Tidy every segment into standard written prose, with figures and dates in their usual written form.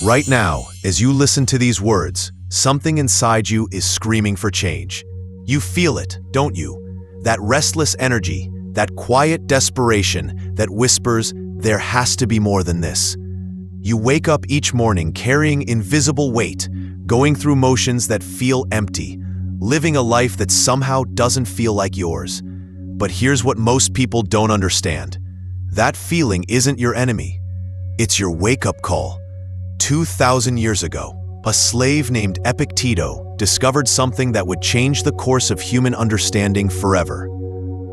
Right now, as you listen to these words, something inside you is screaming for change. You feel it, don't you? That restless energy, that quiet desperation that whispers, there has to be more than this. You wake up each morning carrying invisible weight, going through motions that feel empty, living a life that somehow doesn't feel like yours. But here's what most people don't understand. That feeling isn't your enemy. It's your wake-up call. 2,000 years ago, a slave named Epictetus discovered something that would change the course of human understanding forever.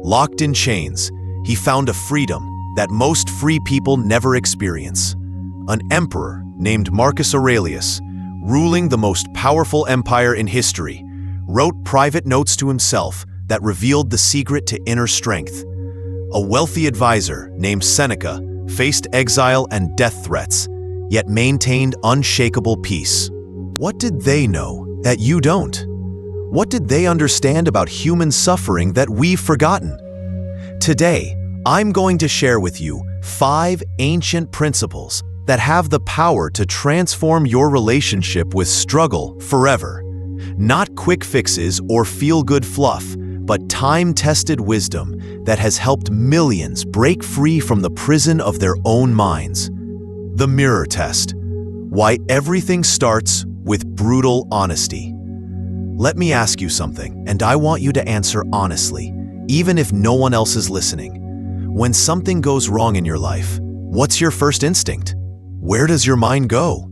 Locked in chains, he found a freedom that most free people never experience. An emperor named Marcus Aurelius, ruling the most powerful empire in history, wrote private notes to himself that revealed the secret to inner strength. A wealthy advisor named Seneca faced exile and death threats, yet maintained unshakable peace. What did they know that you don't? What did they understand about human suffering that we've forgotten? Today, I'm going to share with you 5 ancient principles that have the power to transform your relationship with struggle forever. Not quick fixes or feel-good fluff, but time-tested wisdom that has helped millions break free from the prison of their own minds. The mirror test. Why everything starts with brutal honesty. Let me ask you something, and I want you to answer honestly, even if no one else is listening. When something goes wrong in your life, what's your first instinct? Where does your mind go?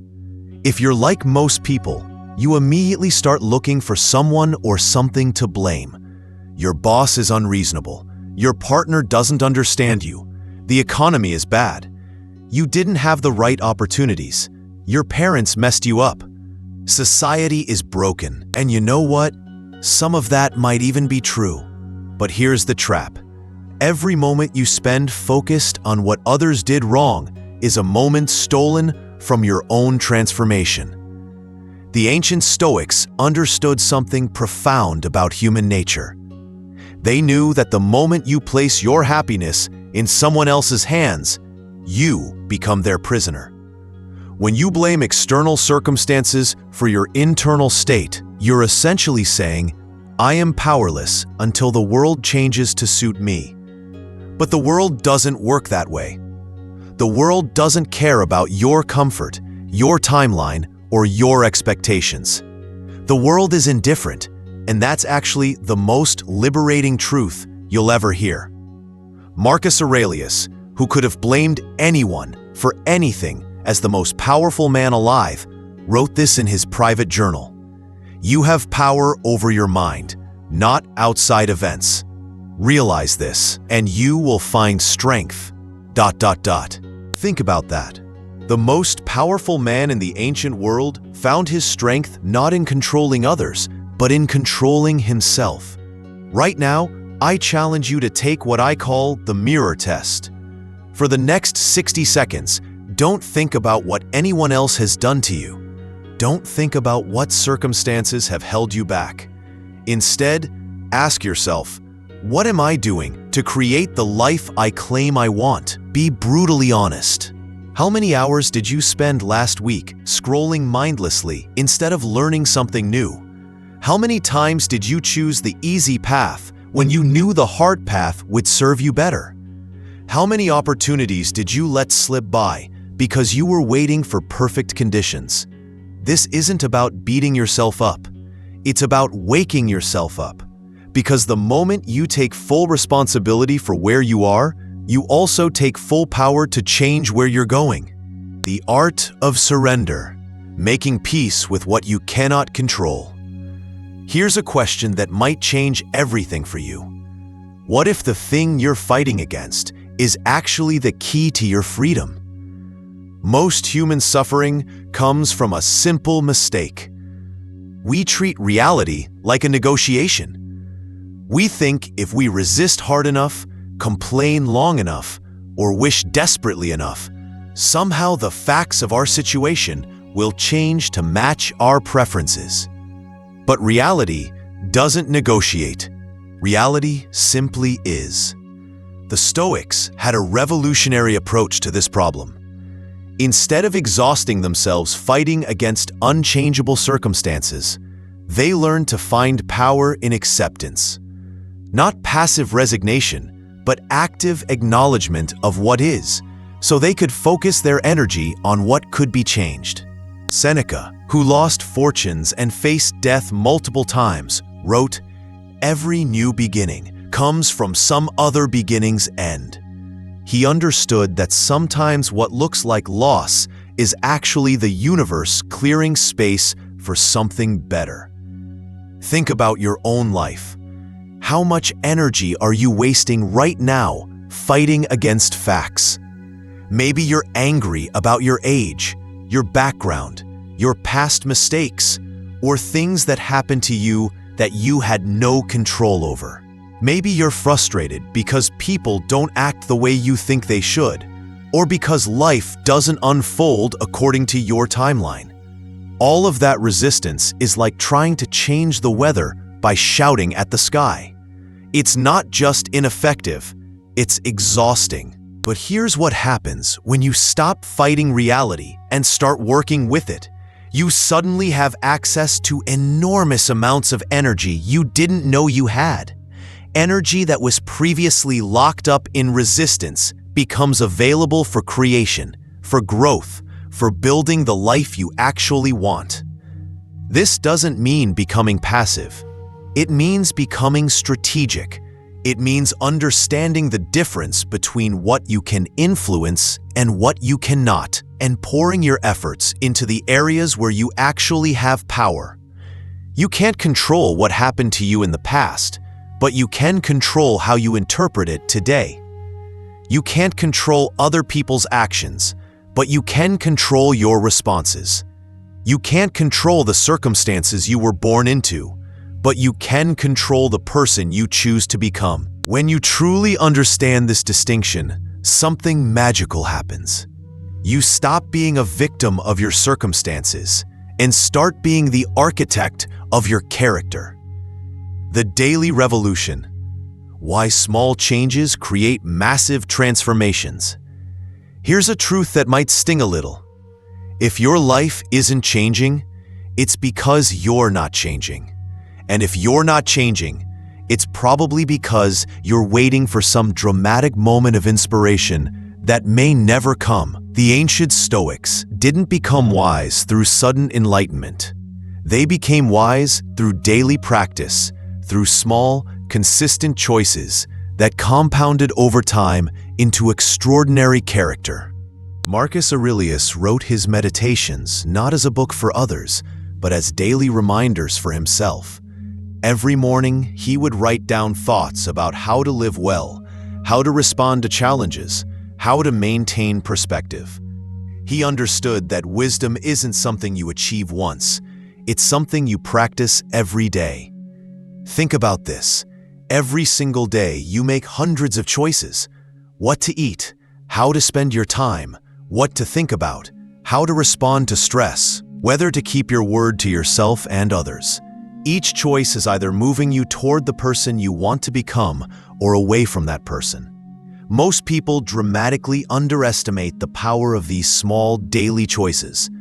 If you're like most people, you immediately start looking for someone or something to blame. Your boss is unreasonable. Your partner doesn't understand you. The economy is bad. You didn't have the right opportunities. Your parents messed you up. Society is broken. And you know what? Some of that might even be true. But here's the trap. Every moment you spend focused on what others did wrong is a moment stolen from your own transformation. The ancient Stoics understood something profound about human nature. They knew that the moment you place your happiness in someone else's hands, you become their prisoner. When you blame external circumstances for your internal state, you're essentially saying, I am powerless until the world changes to suit me. But the world doesn't work that way. The world doesn't care about your comfort, your timeline, or your expectations. The world is indifferent, and that's actually the most liberating truth you'll ever hear. Marcus Aurelius, who could have blamed anyone for anything as the most powerful man alive, wrote this in his private journal. You have power over your mind, not outside events. Realize this, and you will find strength. ... Think about that. The most powerful man in the ancient world found his strength not in controlling others, but in controlling himself. Right now, I challenge you to take what I call the mirror test. For the next 60 seconds, don't think about what anyone else has done to you. Don't think about what circumstances have held you back. Instead, ask yourself, what am I doing to create the life I claim I want? Be brutally honest. How many hours did you spend last week scrolling mindlessly instead of learning something new? How many times did you choose the easy path when you knew the hard path would serve you better? How many opportunities did you let slip by because you were waiting for perfect conditions? This isn't about beating yourself up. It's about waking yourself up. Because the moment you take full responsibility for where you are, you also take full power to change where you're going. The art of surrender, making peace with what you cannot control. Here's a question that might change everything for you. What if the thing you're fighting against is actually the key to your freedom? Most human suffering comes from a simple mistake. We treat reality like a negotiation. We think if we resist hard enough, complain long enough, or wish desperately enough, somehow the facts of our situation will change to match our preferences. But reality doesn't negotiate. Reality simply is. The Stoics had a revolutionary approach to this problem. Instead of exhausting themselves fighting against unchangeable circumstances, they learned to find power in acceptance. Not passive resignation, but active acknowledgement of what is, so they could focus their energy on what could be changed. Seneca, who lost fortunes and faced death multiple times, wrote, "Every new beginning comes from some other beginning's end." He understood that sometimes what looks like loss is actually the universe clearing space for something better. Think about your own life. How much energy are you wasting right now fighting against facts? Maybe you're angry about your age, your background, your past mistakes, or things that happened to you that you had no control over. Maybe you're frustrated because people don't act the way you think they should, or because life doesn't unfold according to your timeline. All of that resistance is like trying to change the weather by shouting at the sky. It's not just ineffective, it's exhausting. But here's what happens when you stop fighting reality and start working with it. You suddenly have access to enormous amounts of energy you didn't know you had. Energy that was previously locked up in resistance becomes available for creation, for growth, for building the life you actually want. This doesn't mean becoming passive. It means becoming strategic. It means understanding the difference between what you can influence and what you cannot, and pouring your efforts into the areas where you actually have power. You can't control what happened to you in the past, but you can control how you interpret it today. You can't control other people's actions, but you can control your responses. You can't control the circumstances you were born into, but you can control the person you choose to become. When you truly understand this distinction, something magical happens. You stop being a victim of your circumstances and start being the architect of your character. The Daily Revolution. Why small changes create massive transformations. Here's a truth that might sting a little. If your life isn't changing, it's because you're not changing. And if you're not changing, it's probably because you're waiting for some dramatic moment of inspiration that may never come. The ancient Stoics didn't become wise through sudden enlightenment. They became wise through daily practice, through small, consistent choices that compounded over time into extraordinary character. Marcus Aurelius wrote his Meditations not as a book for others, but as daily reminders for himself. Every morning, he would write down thoughts about how to live well, how to respond to challenges, how to maintain perspective. He understood that wisdom isn't something you achieve once, it's something you practice every day. Think about this. Every single day, you make hundreds of choices. What to eat, how to spend your time, what to think about, how to respond to stress, whether to keep your word to yourself and others. Each choice is either moving you toward the person you want to become or away from that person. Most people dramatically underestimate the power of these small daily choices.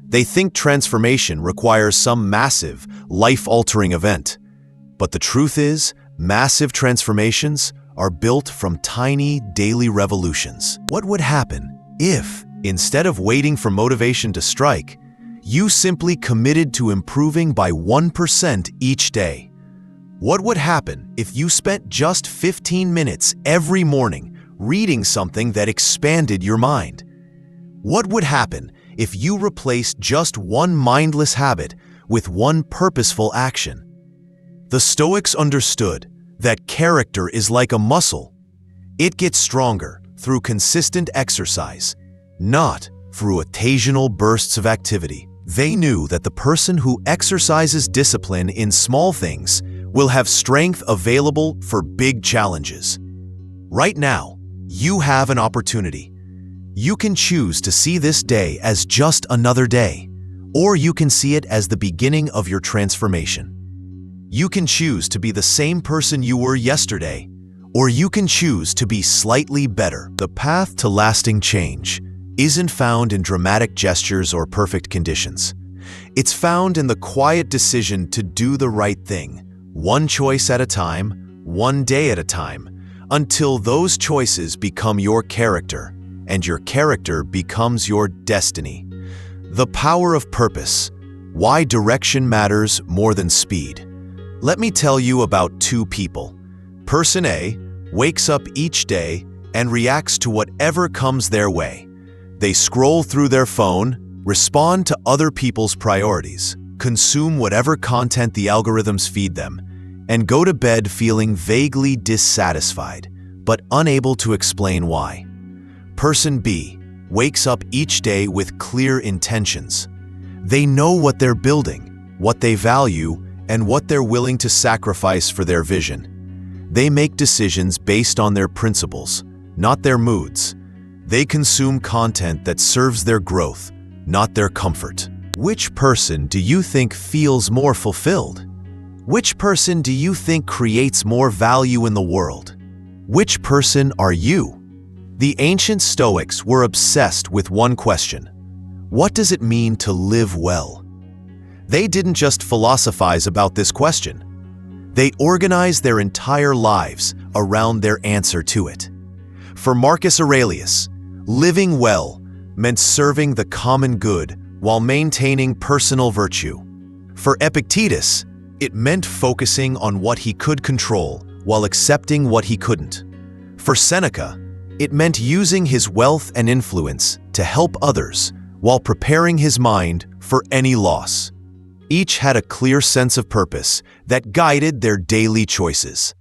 They think transformation requires some massive, life-altering event. But the truth is, massive transformations are built from tiny daily revolutions. What would happen if, instead of waiting for motivation to strike, you simply committed to improving by 1% each day? What would happen if you spent just 15 minutes every morning reading something that expanded your mind? What would happen if you replaced just one mindless habit with one purposeful action? The Stoics understood that character is like a muscle. It gets stronger through consistent exercise, not through occasional bursts of activity. They knew that the person who exercises discipline in small things will have strength available for big challenges. Right now, you have an opportunity. You can choose to see this day as just another day, or you can see it as the beginning of your transformation. You can choose to be the same person you were yesterday, or you can choose to be slightly better. The path to lasting change isn't found in dramatic gestures or perfect conditions. It's found in the quiet decision to do the right thing, one choice at a time, one day at a time, until those choices become your character, and your character becomes your destiny. The power of purpose. Why direction matters more than speed. Let me tell you about two people. Person A wakes up each day and reacts to whatever comes their way. They scroll through their phone, respond to other people's priorities, consume whatever content the algorithms feed them, and go to bed feeling vaguely dissatisfied, but unable to explain why. Person B wakes up each day with clear intentions. They know what they're building, what they value, and what they're willing to sacrifice for their vision. They make decisions based on their principles, not their moods. They consume content that serves their growth, not their comfort. Which person do you think feels more fulfilled? Which person do you think creates more value in the world? Which person are you? The ancient Stoics were obsessed with one question: what does it mean to live well? They didn't just philosophize about this question. They organized their entire lives around their answer to it. For Marcus Aurelius, living well meant serving the common good while maintaining personal virtue. For Epictetus, it meant focusing on what he could control while accepting what he couldn't. For Seneca, it meant using his wealth and influence to help others while preparing his mind for any loss. Each had a clear sense of purpose that guided their daily choices.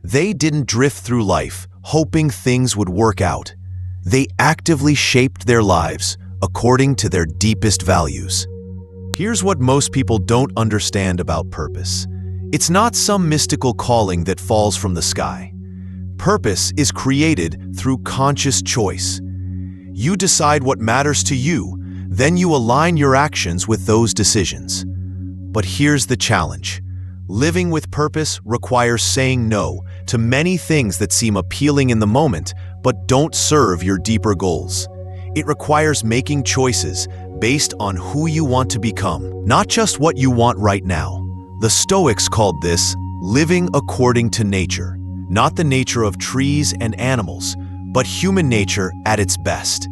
They didn't drift through life hoping things would work out. They actively shaped their lives according to their deepest values. Here's what most people don't understand about purpose. It's not some mystical calling that falls from the sky. Purpose is created through conscious choice. You decide what matters to you, then you align your actions with those decisions. But here's the challenge. Living with purpose requires saying no to many things that seem appealing in the moment but don't serve your deeper goals. It requires making choices based on who you want to become, not just what you want right now. The Stoics called this living according to nature, not the nature of trees and animals, but human nature at its best.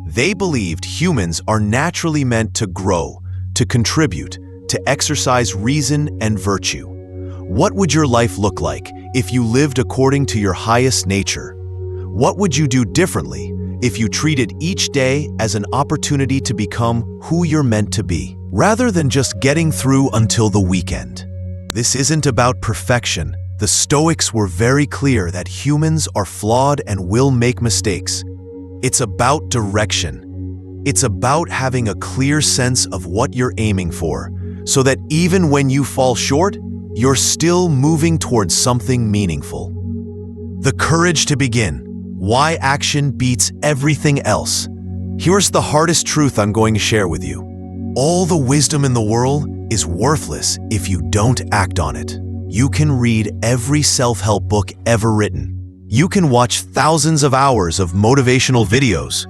They believed humans are naturally meant to grow, to contribute, to exercise reason and virtue. What would your life look like if you lived according to your highest nature? What would you do differently if you treated each day as an opportunity to become who you're meant to be, rather than just getting through until the weekend? This isn't about perfection. The Stoics were very clear that humans are flawed and will make mistakes. It's about direction. It's about having a clear sense of what you're aiming for, so that even when you fall short, you're still moving towards something meaningful. The courage to begin. Why action beats everything else. Here's the hardest truth I'm going to share with you. All the wisdom in the world is worthless if you don't act on it. You can read every self-help book ever written. You can watch thousands of hours of motivational videos.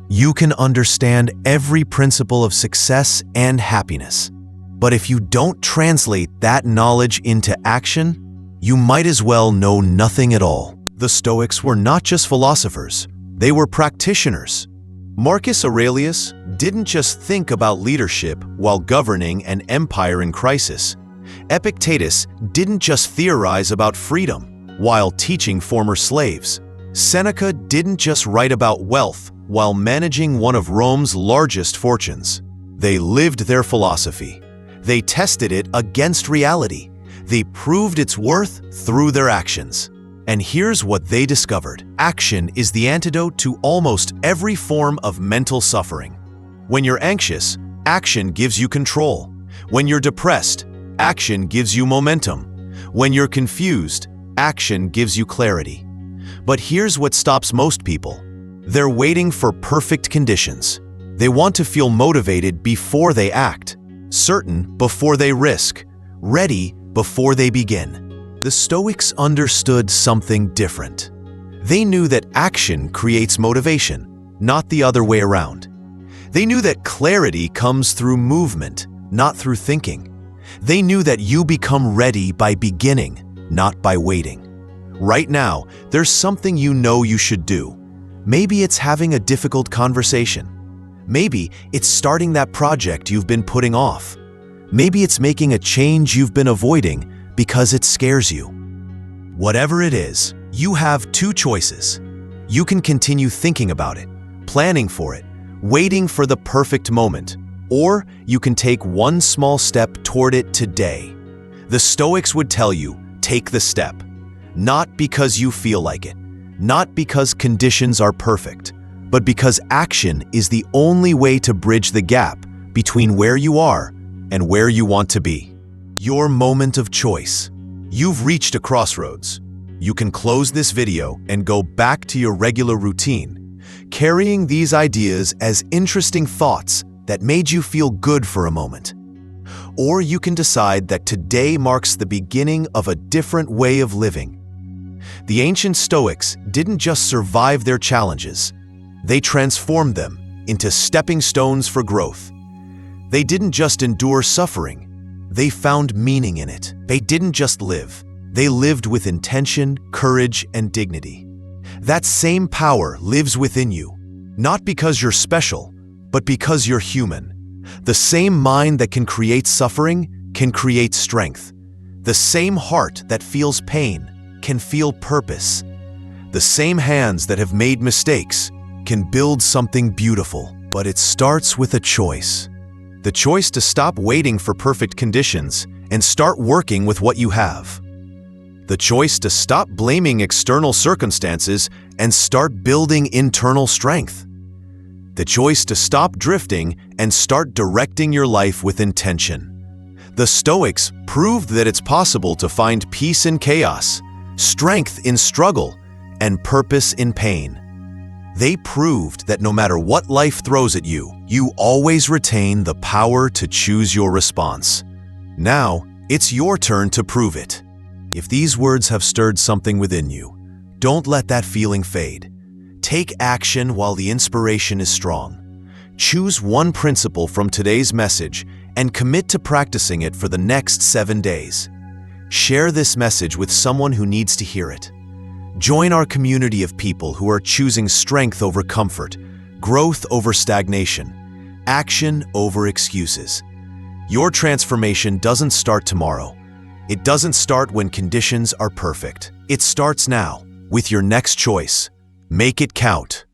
You can understand every principle of success and happiness. But if you don't translate that knowledge into action, you might as well know nothing at all. The Stoics were not just philosophers, they were practitioners. Marcus Aurelius didn't just think about leadership while governing an empire in crisis. Epictetus didn't just theorize about freedom while teaching former slaves. Seneca didn't just write about wealth while managing one of Rome's largest fortunes. They lived their philosophy. They tested it against reality. They proved its worth through their actions. And here's what they discovered. Action is the antidote to almost every form of mental suffering. When you're anxious, action gives you control. When you're depressed, action gives you momentum. When you're confused, action gives you clarity. But here's what stops most people. They're waiting for perfect conditions. They want to feel motivated before they act, certain before they risk, ready before they begin. The Stoics understood something different. They knew that action creates motivation, not the other way around. They knew that clarity comes through movement, not through thinking. They knew that you become ready by beginning, not by waiting. Right now, there's something you know you should do. Maybe it's having a difficult conversation. Maybe it's starting that project you've been putting off. Maybe it's making a change you've been avoiding because it scares you. Whatever it is, you have two choices. You can continue thinking about it, planning for it, waiting for the perfect moment, or you can take one small step toward it today. The Stoics would tell you, take the step. Not because you feel like it, not because conditions are perfect, but because action is the only way to bridge the gap between where you are and where you want to be. Your moment of choice. You've reached a crossroads. You can close this video and go back to your regular routine, carrying these ideas as interesting thoughts that made you feel good for a moment. Or you can decide that today marks the beginning of a different way of living. The ancient Stoics didn't just survive their challenges, they transformed them into stepping stones for growth. They didn't just endure suffering, they found meaning in it. They didn't just live, they lived with intention, courage, and dignity. That same power lives within you, not because you're special, but because you're human. The same mind that can create suffering can create strength. The same heart that feels pain can feel purpose. The same hands that have made mistakes can build something beautiful. But it starts with a choice. The choice to stop waiting for perfect conditions and start working with what you have. The choice to stop blaming external circumstances and start building internal strength. The choice to stop drifting and start directing your life with intention. The Stoics proved that it's possible to find peace in chaos, strength in struggle, and purpose in pain. They proved that no matter what life throws at you, you always retain the power to choose your response. Now, it's your turn to prove it. If these words have stirred something within you, don't let that feeling fade. Take action while the inspiration is strong. Choose one principle from today's message and commit to practicing it for the next 7 days. Share this message with someone who needs to hear it. Join our community of people who are choosing strength over comfort, growth over stagnation, action over excuses. Your transformation doesn't start tomorrow. It doesn't start when conditions are perfect. It starts now, with your next choice. Make it count.